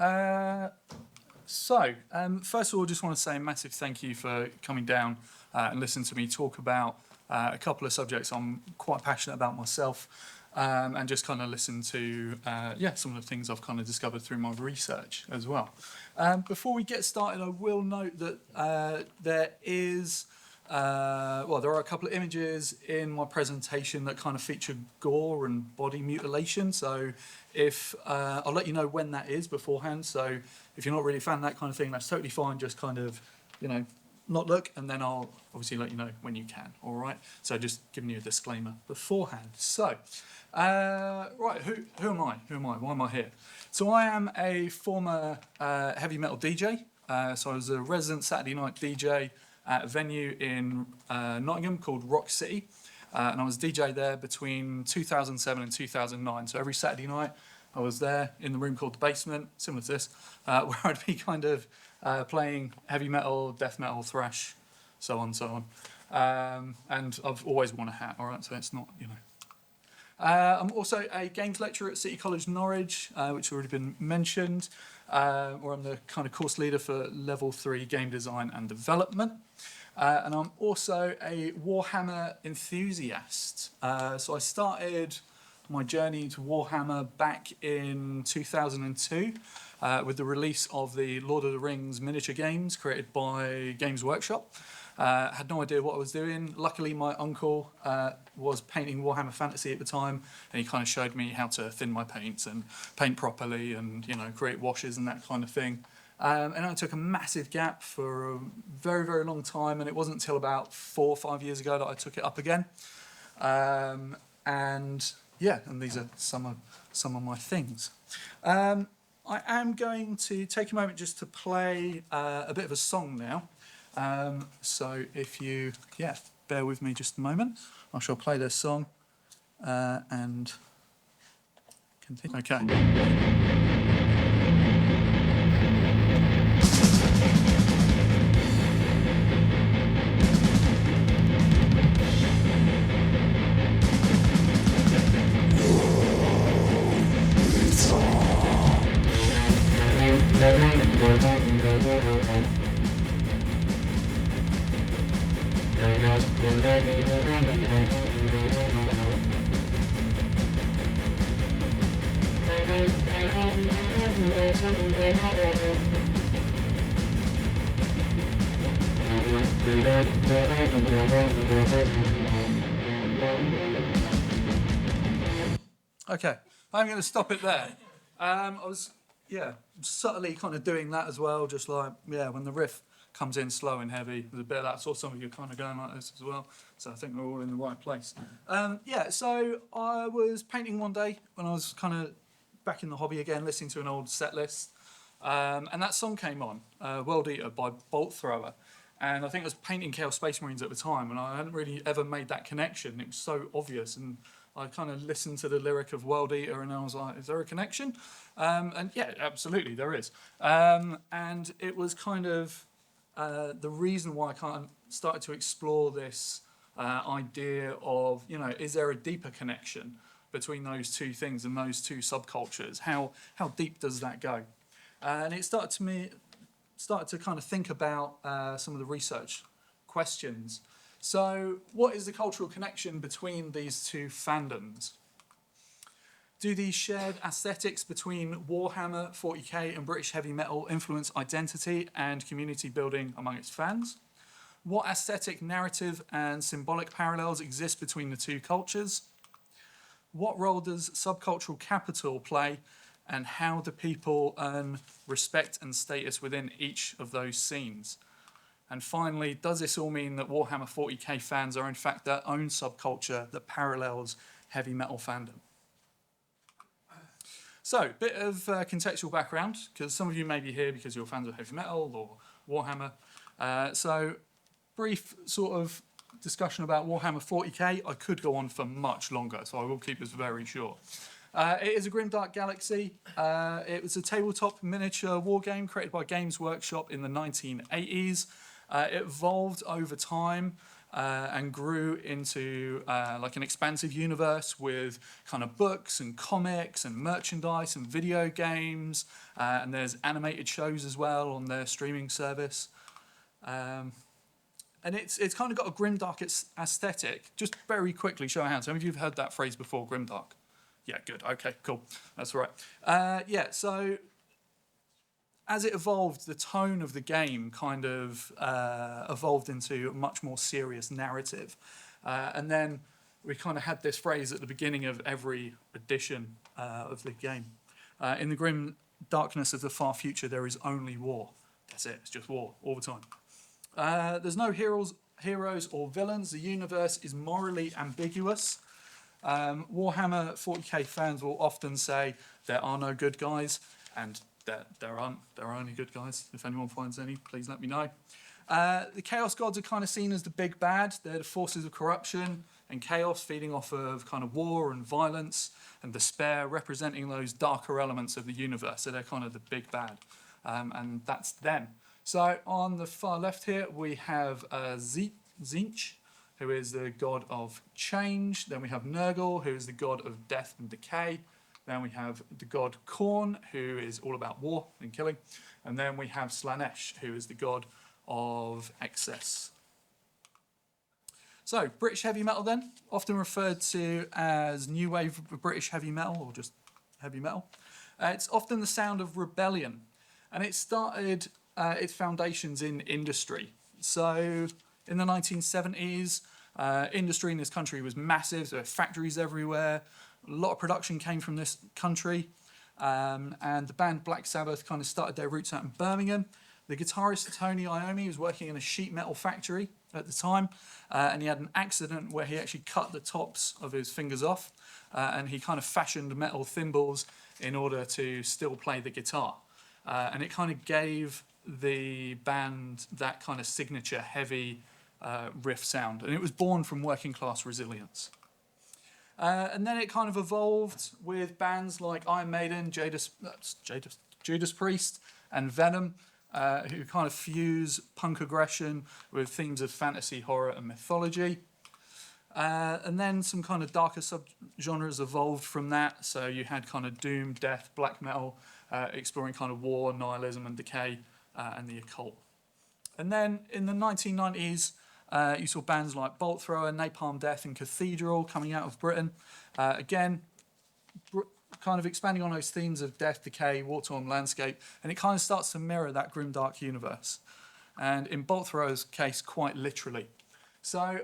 First of all, just want to say a massive thank you for coming down and listening to me talk about a couple of subjects I'm quite passionate about myself, and just kind of listen to some of the things I've kind of discovered through my research as well. Before we get started, I will note that there are a couple of images in my presentation that kind of feature gore and body mutilation. So if I'll let you know when that is beforehand. So if you're not really a fan of that kind of thing, that's totally fine. Just kind of, not look, and then I'll obviously let you know when you can. All right. So just giving you a disclaimer beforehand. So, right, who am I? Who am I? Why am I here? So I am a former heavy metal DJ. So I was a resident Saturday night DJ at a venue in Nottingham called Rock City, and I was DJ there between 2007 and 2009. So every Saturday night I was there in the room called the basement, similar to this, where I'd be kind of playing heavy metal, death metal, thrash, so on, so on. And I've always worn a hat, all right, so it's not, I'm also a games lecturer at City College Norwich, which has already been mentioned, where I'm the kind of course leader for Level 3 Game Design and Development. And I'm also a Warhammer enthusiast. So I started my journey into Warhammer back in 2002 with the release of the Lord of the Rings miniature games created by Games Workshop. Had no idea what I was doing. Luckily, my uncle was painting Warhammer Fantasy at the time, and he kind of showed me how to thin my paints and paint properly and, create washes and that kind of thing. And I took a massive gap for a very, very long time, and it wasn't until about 4 or 5 years ago that I took it up again. And these are some of my things. I am going to take a moment just to play a bit of a song now. So if you, bear with me just a moment, I shall play this song and continue. Okay. Okay, I'm going to stop it there. I was, subtly kind of doing that as well, just like, when the riff comes in slow and heavy, there's a bit of that, so some of you are kind of going like this as well, so I think we're all in the right place. So I was painting one day when I was kind of back in the hobby again, listening to an old set list, and that song came on, World Eater by Bolt Thrower, and I think I was painting Chaos Space Marines at the time, and I hadn't really ever made that connection. It was so obvious, and I kind of listened to the lyric of World Eater and I was like, is there a connection? And yeah, absolutely, there is. And it was kind of the reason why I kind of started to explore this idea of, is there a deeper connection between those two things and those two subcultures? How deep does that go? And it started to kind of think about some of the research questions. So what is the cultural connection between these two fandoms? Do these shared aesthetics between Warhammer 40K and British heavy metal influence identity and community building among its fans? What aesthetic, narrative and symbolic parallels exist between the two cultures? What role does subcultural capital play, and how do people earn respect and status within each of those scenes? And finally, does this all mean that Warhammer 40K fans are in fact their own subculture that parallels heavy metal fandom? So, bit of contextual background, because some of you may be here because you're fans of heavy metal or Warhammer. So, brief sort of discussion about Warhammer 40K. I could go on for much longer, so I will keep this very short. It is a grimdark galaxy. It was a tabletop miniature war game created by Games Workshop in the 1980s. It evolved over time and grew into like an expansive universe with kind of books and comics and merchandise and video games, and there's animated shows as well on their streaming service. And it's kind of got a grimdark aesthetic. Just very quickly, show of hands. How many of you have heard that phrase before, grimdark? Yeah, good. Okay, cool. That's all right. Yeah, so as it evolved, the tone of the game kind of evolved into a much more serious narrative. And then we kind of had this phrase at the beginning of every edition of the game. In the grim darkness of the far future, there is only war. That's it. It's just war all the time. There's no heroes or villains. The universe is morally ambiguous. Warhammer 40K fans will often say there are no good guys, and there aren't. There are only good guys. If anyone finds any, please let me know. The Chaos Gods are kind of seen as the big bad. They're the forces of corruption and chaos, feeding off of kind of war and violence and despair, representing those darker elements of the universe. So they're kind of the big bad, and that's them. So on the far left here, we have Tzeentch, who is the god of change. Then we have Nurgle, who is the god of death and decay. Then we have the god Khorne, who is all about war and killing. And then we have Slaanesh, who is the god of excess. So British heavy metal then, often referred to as new wave British heavy metal or just heavy metal. It's often the sound of rebellion, and it started its foundations in industry. So in the 1970s, industry in this country was massive. There were factories everywhere. A lot of production came from this country. And the band Black Sabbath kind of started their roots out in Birmingham. The guitarist Tony Iommi was working in a sheet metal factory at the time, and he had an accident where he actually cut the tops of his fingers off, and he kind of fashioned metal thimbles in order to still play the guitar. And it kind of gave the band that kind of signature heavy riff sound, and it was born from working class resilience. And then it kind of evolved with bands like Iron Maiden, Judas Priest, and Venom, who kind of fuse punk aggression with themes of fantasy, horror, and mythology. And then some kind of darker subgenres evolved from that. So you had kind of doom, death, black metal, exploring kind of war, nihilism, and decay, and the occult. And then in the 1990s, you saw bands like Bolt Thrower, Napalm Death, and Cathedral coming out of Britain. Again, kind of expanding on those themes of death, decay, war-torn landscape, and it kind of starts to mirror that grimdark universe. And in Bolt Thrower's case, quite literally. So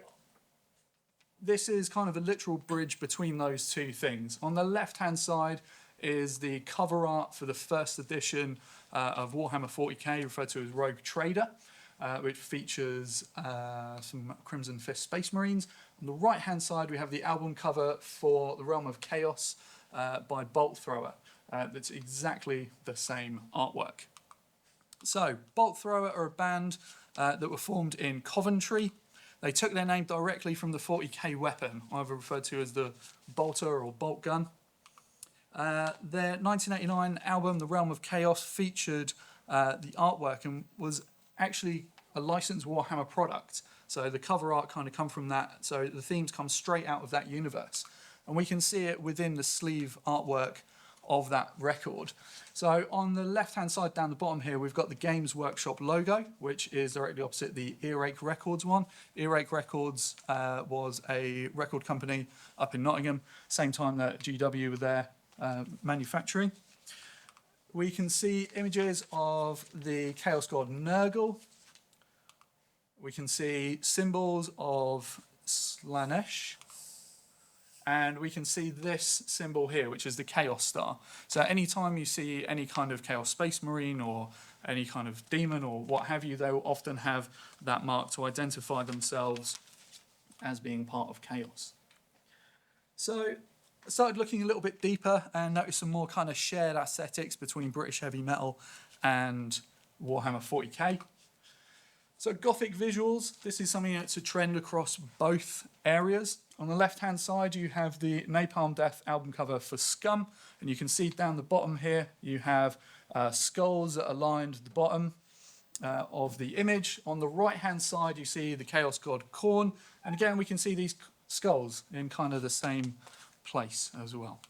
this is kind of a literal bridge between those two things. On the left-hand side is the cover art for the first edition of Warhammer 40K, referred to as Rogue Trader, which features some Crimson Fist Space Marines. On the right-hand side, we have the album cover for The Realm of Chaos by Bolt Thrower. That's exactly the same artwork. So, Bolt Thrower are a band that were formed in Coventry. They took their name directly from the 40K weapon, either referred to as the bolter or bolt gun. Their 1989 album, The Realm of Chaos, featured the artwork and was actually a licensed Warhammer product. So the cover art kind of come from that. So the themes come straight out of that universe. And we can see it within the sleeve artwork of that record. So on the left-hand side down the bottom here, we've got the Games Workshop logo, which is directly opposite the Earache Records one. Earache Records was a record company up in Nottingham, same time that GW were there manufacturing. We can see images of the Chaos God Nurgle. We can see symbols of Slaanesh. And we can see this symbol here, which is the Chaos Star. So anytime you see any kind of Chaos Space Marine or any kind of demon or what have you, they will often have that mark to identify themselves as being part of Chaos. So I started looking a little bit deeper and noticed some more kind of shared aesthetics between British heavy metal and Warhammer 40K. So Gothic visuals, this is something that's a trend across both areas. On the left-hand side, you have the Napalm Death album cover for Scum, and you can see down the bottom here, you have skulls that are lined at the bottom. of the image. On the right-hand side, you see the chaos god Khorne, and again, we can see these skulls in kind of the same place as well.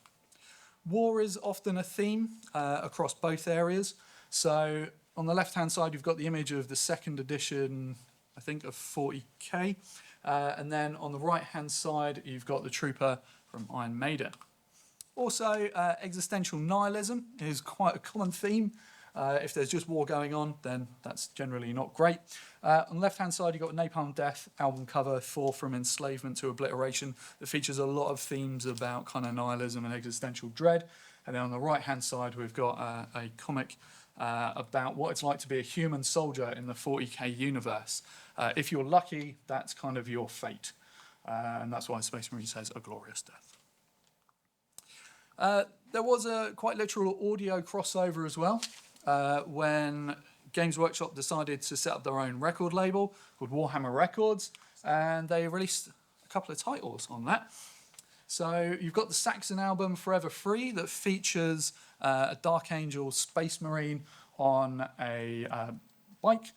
War is often a theme across both areas. So on the left-hand side, you've got the image of the second edition, I think, of 40K. And then on the right-hand side, you've got the trooper from Iron Maiden. Also, existential nihilism is quite a common theme. If there's just war going on, then that's generally not great. On the left-hand side, you've got Napalm Death album cover, Thor from Enslavement to Obliteration, that features a lot of themes about kind of nihilism and existential dread. And then on the right-hand side, we've got a comic about what it's like to be a human soldier in the 40K universe. If you're lucky, that's kind of your fate. And that's why Space Marine says a glorious death. There was a quite literal audio crossover as well, when Games Workshop decided to set up their own record label called Warhammer Records, and they released a couple of titles on that. So you've got the Saxon album Forever Free that features a Dark Angel Space Marine on a bike.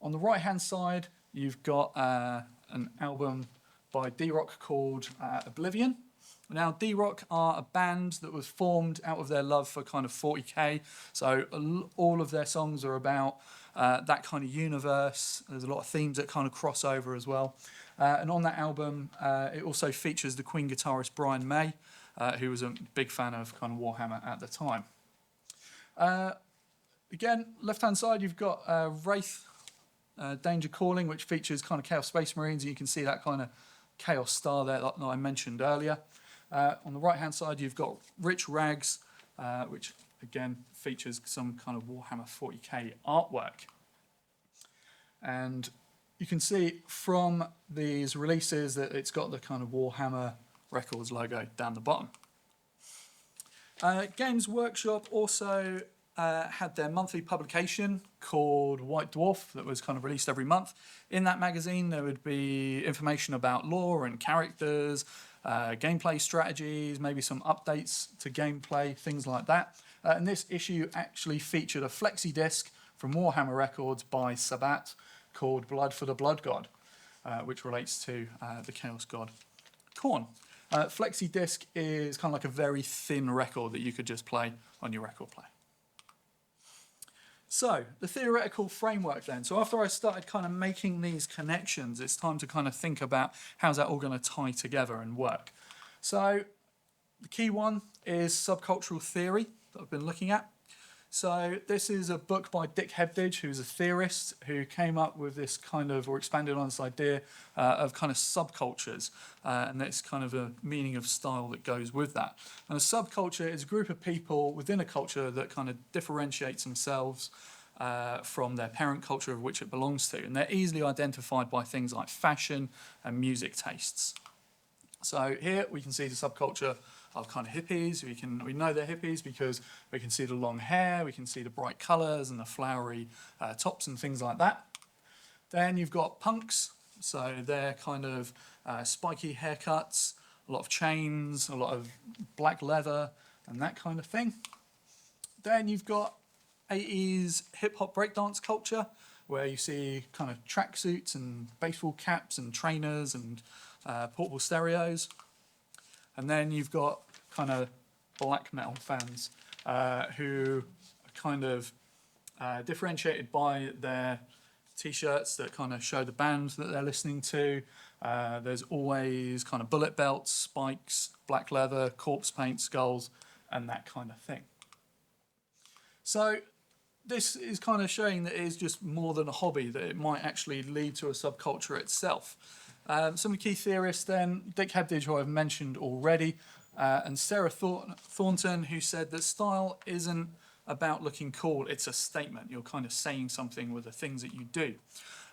On the right-hand side, you've got an album by D-Rock called Oblivion. Now, D-Rock are a band that was formed out of their love for kind of 40K. So all of their songs are about that kind of universe. There's a lot of themes that kind of cross over as well. And on that album, it also features the Queen guitarist Brian May, who was a big fan of kind of Warhammer at the time. Again, left-hand side, you've got Wraith Danger Calling, which features kind of Chaos Space Marines. And you can see that kind of Chaos star there that I mentioned earlier. On the right-hand side, you've got Rich Rags, which again features some kind of Warhammer 40K artwork. And you can see from these releases that it's got the kind of Warhammer Records logo down the bottom. Games Workshop also had their monthly publication called White Dwarf that was kind of released every month. In that magazine, there would be information about lore and characters, gameplay strategies, maybe some updates to gameplay, things like that. And this issue actually featured a flexi disc from Warhammer Records by Sabat called Blood for the Blood God, which relates to the Chaos God Khorne. Flexi disc is kind of like a very thin record that you could just play on your record player. So, the theoretical framework then. So after I started kind of making these connections, it's time to kind of think about how's that all going to tie together and work. So, the key one is subcultural theory that I've been looking at. So this is a book by Dick Hebdige, who's a theorist who came up with this kind of, or expanded on this idea of kind of subcultures, and that's kind of a meaning of style that goes with that. And a subculture is a group of people within a culture that kind of differentiates themselves from their parent culture of which it belongs to, and they're easily identified by things like fashion and music tastes. So here we can see the subculture of kind of hippies. We know they're hippies because we can see the long hair, we can see the bright colours and the flowery tops and things like that. Then you've got punks, so they're kind of spiky haircuts, a lot of chains, a lot of black leather and that kind of thing. Then you've got 80s hip-hop breakdance culture, where you see kind of tracksuits and baseball caps and trainers and portable stereos. And then you've got kind of black metal fans who are kind of differentiated by their t-shirts that kind of show the band that they're listening to. There's always kind of bullet belts, spikes, black leather, corpse paint, skulls, and that kind of thing. So this is kind of showing that it is just more than a hobby, that it might actually lead to a subculture itself. Some of the key theorists then, Dick Hebdige, who I've mentioned already, and Sarah Thornton, who said that style isn't about looking cool, it's a statement. You're kind of saying something with the things that you do.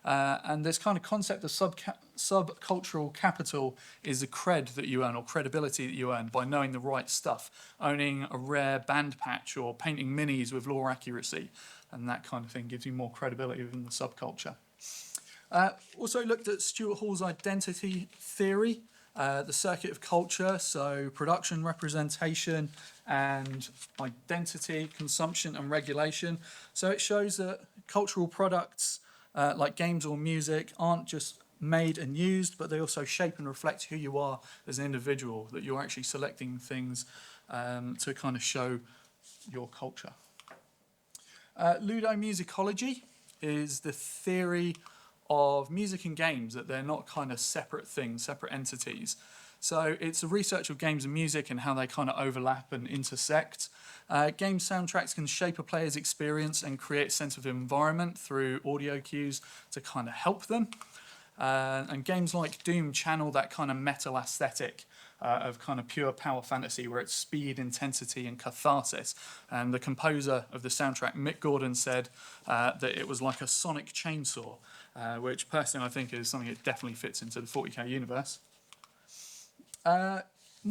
And this kind of concept of subcultural capital is the cred that you earn, or credibility that you earn, by knowing the right stuff, owning a rare band patch or painting minis with lore accuracy, and that kind of thing gives you more credibility within the subculture. Also looked at Stuart Hall's identity theory, the circuit of culture, so production, representation, and identity, consumption and regulation. So it shows that cultural products like games or music aren't just made and used, but they also shape and reflect who you are as an individual, that you're actually selecting things to kind of show your culture. Ludomusicology is the theory of music and games, that they're not kind of separate things, separate entities. So it's a research of games and music and how they kind of overlap and intersect. Game soundtracks can shape a player's experience and create a sense of environment through audio cues to kind of help them. And games like Doom channel that kind of metal aesthetic of kind of pure power fantasy, where it's speed, intensity, and catharsis. And the composer of the soundtrack, Mick Gordon, said that it was like a sonic chainsaw, which personally I think is something that definitely fits into the 40K universe. I'm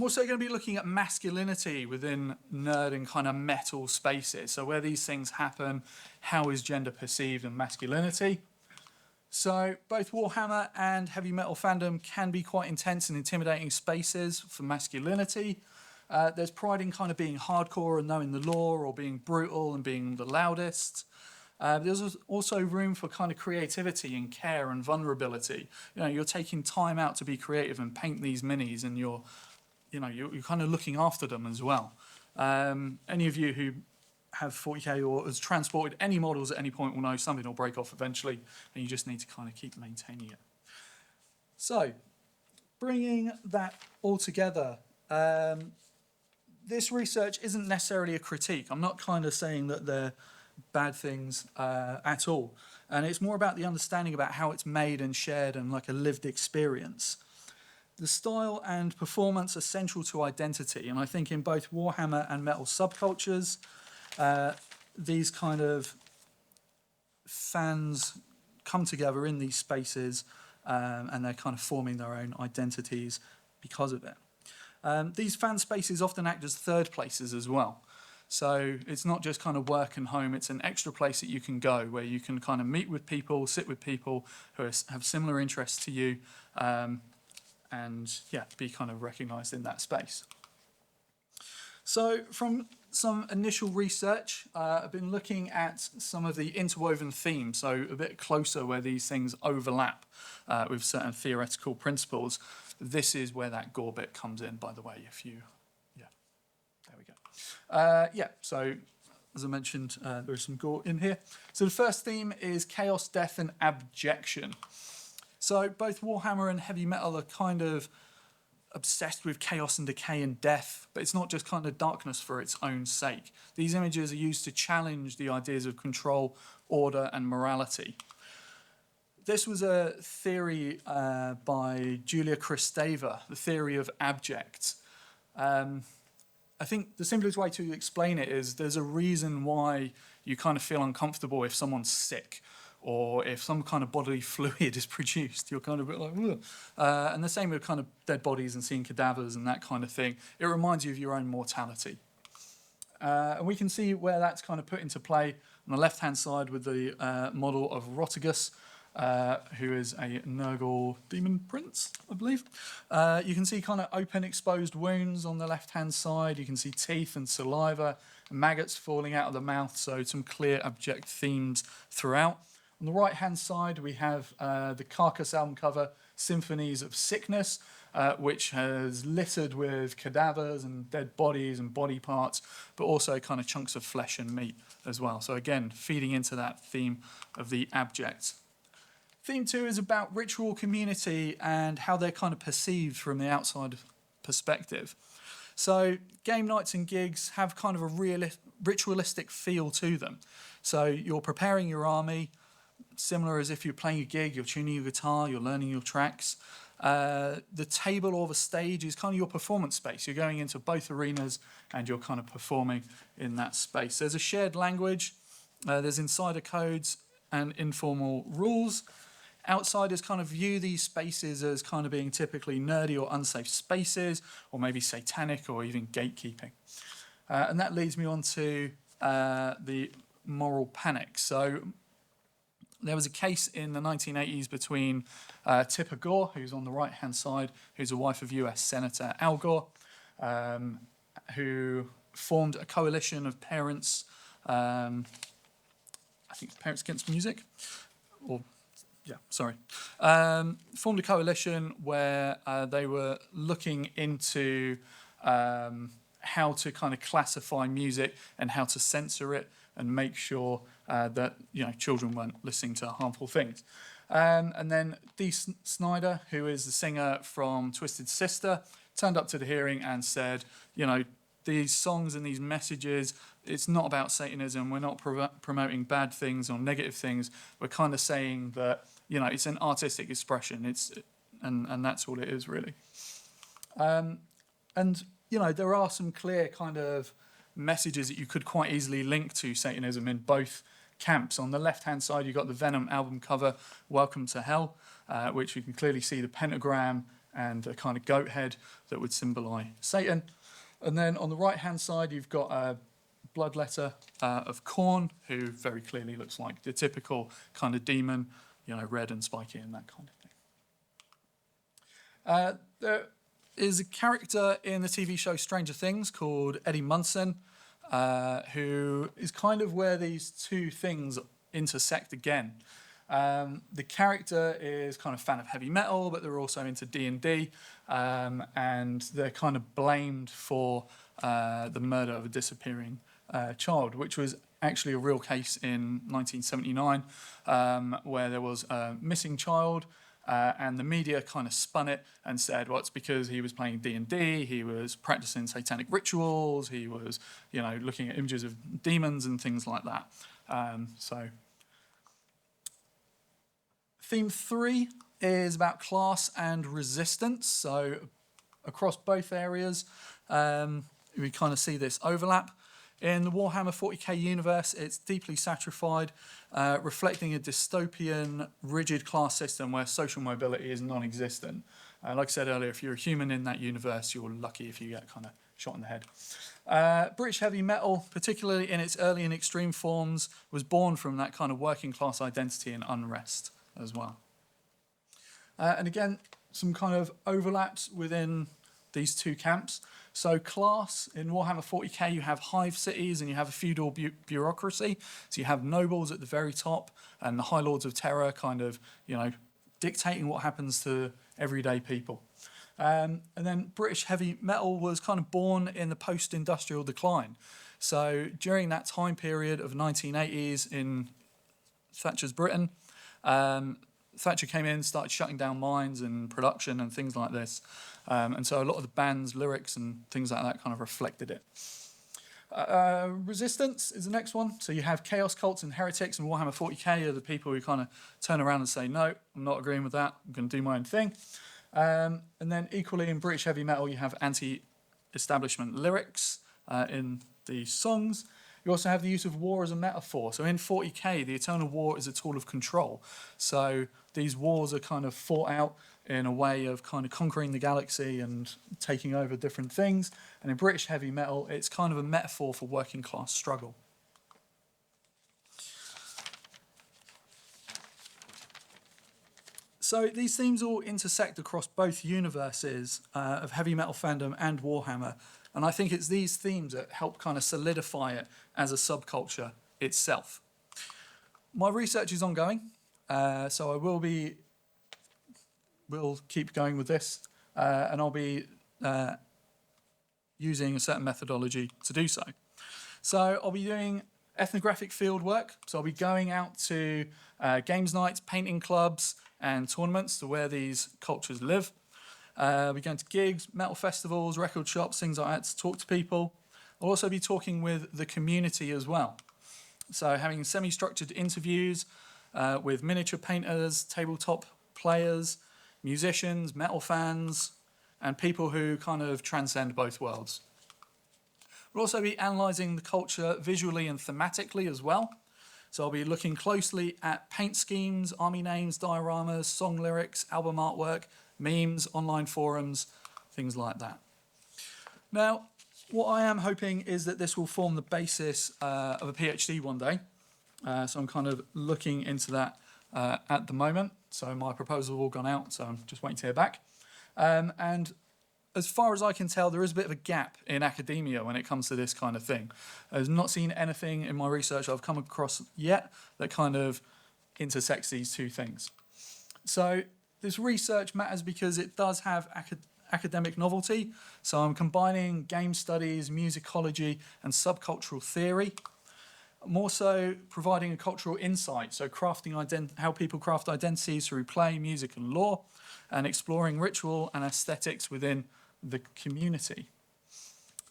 also going to be looking at masculinity within nerd and kind of metal spaces. So where these things happen, how is gender perceived, and masculinity. So both Warhammer and heavy metal fandom can be quite intense and intimidating spaces for masculinity. There's pride in kind of being hardcore and knowing the lore, or being brutal and being the loudest. There's also room for kind of creativity and care and vulnerability. You know, you're taking time out to be creative and paint these minis, and you're kind of looking after them as well. Any of you who have 40K or has transported any models at any point will know something will break off eventually, and you just need to kind of keep maintaining it. So, bringing that all together, this research isn't necessarily a critique. I'm not kind of saying that they're bad things at all. And it's more about the understanding about how it's made and shared and like a lived experience. The style and performance are central to identity, and I think in both Warhammer and metal subcultures, these kind of fans come together in these spaces and they're kind of forming their own identities because of it. These fan spaces often act as third places as well. So it's not just kind of work and home, it's an extra place that you can go where you can kind of meet with people, sit with people who have similar interests to you, and yeah, be kind of recognised in that space. So from some initial research, I've been looking at some of the interwoven themes, so a bit closer where these things overlap with certain theoretical principles. This is where that gore bit comes in, by the way, if you, yeah, there we go. Yeah, so as I mentioned, there is some gore in here. So the first theme is chaos, death, and abjection. So both Warhammer and heavy metal are kind of obsessed with chaos and decay and death, but it's not just kind of darkness for its own sake. These images are used to challenge the ideas of control, order, and morality. This was a theory by Julia Kristeva, the theory of abject. I think the simplest way to explain it is there's a reason why you kind of feel uncomfortable if someone's sick, or if some kind of bodily fluid is produced, you're kind of a bit like, ugh. And the same with kind of dead bodies and seeing cadavers and that kind of thing. It reminds you of your own mortality. And we can see where that's kind of put into play on the left-hand side with the model of Rotigus, who is a Nurgle demon prince, I believe. You can see kind of open, exposed wounds on the left-hand side. You can see teeth and saliva, and maggots falling out of the mouth, so some clear abject themes throughout. On the right-hand side, we have the Carcass album cover, Symphonies of Sickness, which has littered with cadavers and dead bodies and body parts, but also kind of chunks of flesh and meat as well. So again, feeding into that theme of the abject. Theme 2 is about ritual community and how they're kind of perceived from the outside perspective. So game nights and gigs have kind of a ritualistic feel to them. So you're preparing your army, similar as if you're playing a gig, you're tuning your guitar, you're learning your tracks. The table or the stage is kind of your performance space. You're going into both arenas and you're kind of performing in that space. There's a shared language, there's insider codes and informal rules. Outsiders kind of view these spaces as kind of being typically nerdy or unsafe spaces, or maybe satanic or even gatekeeping. And that leads me on to the moral panic. So there was a case in the 1980s between Tipper Gore, who's on the right-hand side, who's a wife of US Senator Al Gore, who formed a coalition of parents, I think it's Parents Against Music, or yeah, sorry, formed a coalition where they were looking into how to kind of classify music and how to censor it and make sure that children weren't listening to harmful things. And then Dee Snider, who is the singer from Twisted Sister, turned up to the hearing and said, these songs and these messages, it's not about Satanism. We're not promoting bad things or negative things. We're kind of saying that, it's an artistic expression. And that's all it is, really. And there are some clear kind of messages that you could quite easily link to Satanism in both camps. On the left-hand side, you've got the Venom album cover, Welcome to Hell, which you can clearly see the pentagram and a kind of goat head that would symbolize Satan. And then on the right-hand side, you've got a blood letter of Korn, who very clearly looks like the typical kind of demon, red and spiky and that kind of thing. There is a character in the TV show Stranger Things called Eddie Munson, who is kind of where these two things intersect again. The character is kind of a fan of heavy metal, but they're also into D&D, and they're kind of blamed for the murder of a disappearing child, which was actually a real case in 1979, where there was a missing child, and the media kind of spun it and said, well, it's because he was playing D&D, he was practicing satanic rituals, he was, looking at images of demons and things like that. Theme 3 is about class and resistance. So across both areas, we kind of see this overlap. In the Warhammer 40K universe, it's deeply satrified, reflecting a dystopian, rigid class system where social mobility is non-existent. Like I said earlier, if you're a human in that universe, you're lucky if you get kind of shot in the head. British heavy metal, particularly in its early and extreme forms, was born from that kind of working class identity and unrest as well. And again, some kind of overlaps within these two camps. So class, in Warhammer 40k, you have hive cities and you have a feudal bureaucracy. So you have nobles at the very top and the high lords of terror kind of, dictating what happens to everyday people. And then British heavy metal was kind of born in the post-industrial decline. So during that time period of 1980s in Thatcher's Britain, Thatcher came in, started shutting down mines and production and things like this. And so a lot of the band's lyrics and things like that kind of reflected it. Resistance is the next one. So you have chaos cults and heretics, and Warhammer 40k are the people who kind of turn around and say, no, I'm not agreeing with that, I'm going to do my own thing. And then equally in British heavy metal, you have anti-establishment lyrics in the songs. You also have the use of war as a metaphor. So in 40k, the eternal war is a tool of control. So these wars are kind of fought out in a way of kind of conquering the galaxy and taking over different things. And in British heavy metal, it's kind of a metaphor for working class struggle. So these themes all intersect across both universes of heavy metal fandom and Warhammer. And I think it's these themes that help kind of solidify it as a subculture itself. My research is ongoing, so I will keep going with this, and I'll be using a certain methodology to do so. So I'll be doing ethnographic field work, so I'll be going out to games nights, painting clubs, and tournaments to where these cultures live. We're going to gigs, metal festivals, record shops, things like that to talk to people. I'll also be talking with the community as well. So having semi-structured interviews with miniature painters, tabletop players, musicians, metal fans, and people who kind of transcend both worlds. We'll also be analysing the culture visually and thematically as well. So I'll be looking closely at paint schemes, army names, dioramas, song lyrics, album artwork, memes, online forums, things like that. Now, what I am hoping is that this will form the basis of a PhD one day. So I'm kind of looking into that at the moment. So my proposal has all gone out, so I'm just waiting to hear back. And as far as I can tell, there is a bit of a gap in academia when it comes to this kind of thing. I've not seen anything in my research I've come across yet that kind of intersects these two things. So this research matters because it does have academic novelty. So I'm combining game studies, musicology, and subcultural theory. I'm also providing a cultural insight, so crafting how people craft identities through play, music, and lore, and exploring ritual and aesthetics within the community.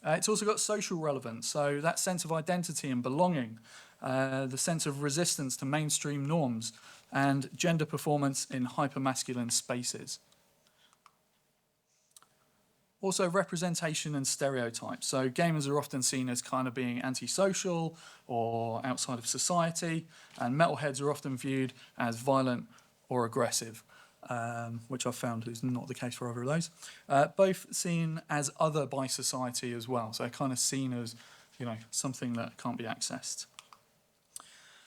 It's also got social relevance, so that sense of identity and belonging, the sense of resistance to mainstream norms, and gender performance in hypermasculine spaces. Also, representation and stereotypes. So gamers are often seen as kind of being antisocial or outside of society, and metalheads are often viewed as violent or aggressive, which I've found is not the case for either of those. Both seen as other by society as well, so kind of seen as, you know, something that can't be accessed.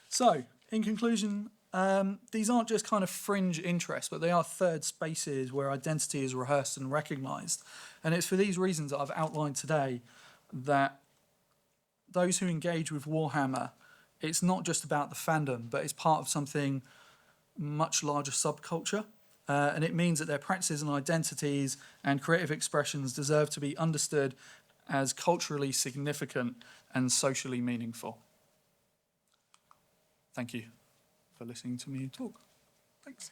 So, in conclusion, these aren't just kind of fringe interests, but they are third spaces where identity is rehearsed and recognised. And it's for these reasons that I've outlined today that those who engage with Warhammer, it's not just about the fandom, but it's part of something much larger subculture. And it means that their practices and identities and creative expressions deserve to be understood as culturally significant and socially meaningful. Thank you for listening to me talk. Thanks.